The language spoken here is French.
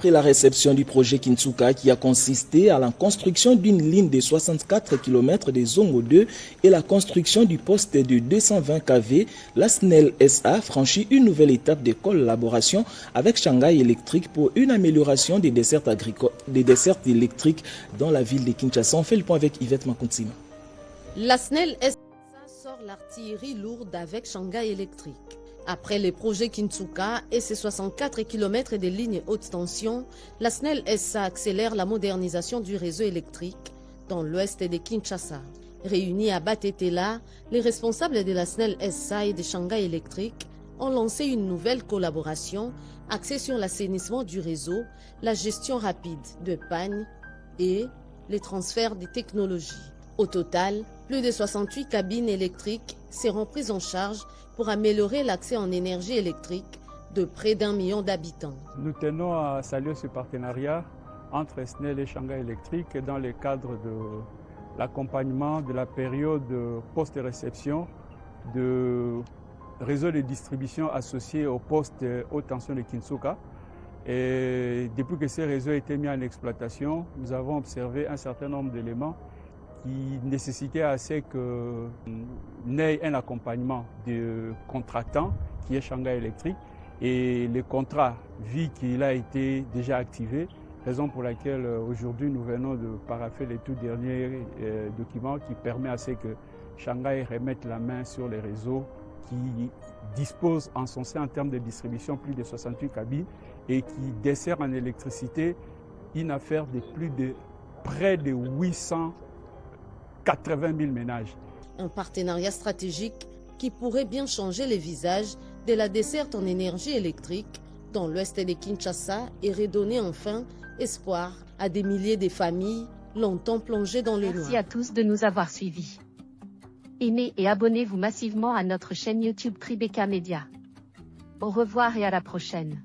Après la réception du projet Kintsuka qui a consisté à la construction d'une ligne de 64 km de Zongo 2 et la construction du poste de 220 kV, la SNEL SA franchit une nouvelle étape de collaboration avec Shanghai Electric pour une amélioration des dessertes électriques dans la ville de Kinshasa. On fait le point avec Yvette Makuntsima. La SNEL SA sort l'artillerie lourde avec Shanghai Electric. Après les projets Kintsuka et ses 64 km de lignes haute tension, la SNEL SA accélère la modernisation du réseau électrique dans l'ouest de Kinshasa. Réunis à Batetela, les responsables de la SNEL SA et de Shanghai Electric ont lancé une nouvelle collaboration axée sur l'assainissement du réseau, la gestion rapide de pannes et les transferts de technologies. Au total, plus de 68 cabines électriques seront prises en charge pour améliorer l'accès en énergie électrique de près d'1 million d'habitants. Nous tenons à saluer ce partenariat entre SNEL et Shanghai Electric dans le cadre de l'accompagnement de la période post-réception de réseaux de distribution associés au poste haute tension de Kintsuka. Et depuis que ces réseaux ont été mis en exploitation, nous avons observé un certain nombre d'éléments qui nécessitait assez que n'ait un accompagnement de contractant qui est Shanghai Electric et le contrat vu qu'il a été déjà activé, raison pour laquelle aujourd'hui nous venons de parapher les tout derniers documents qui permet à ce que Shanghai remette la main sur les réseaux qui disposent en son sein en termes de distribution plus de 68 cabines et qui dessert en électricité une affaire de près de 880 000 ménages. Un partenariat stratégique qui pourrait bien changer les visages de la desserte en énergie électrique dans l'ouest de Kinshasa et redonner enfin espoir à des milliers de familles longtemps plongées dans le noir. Merci à tous de nous avoir suivis. Aimez et abonnez-vous massivement à notre chaîne YouTube Tribeca Media. Au revoir et à la prochaine.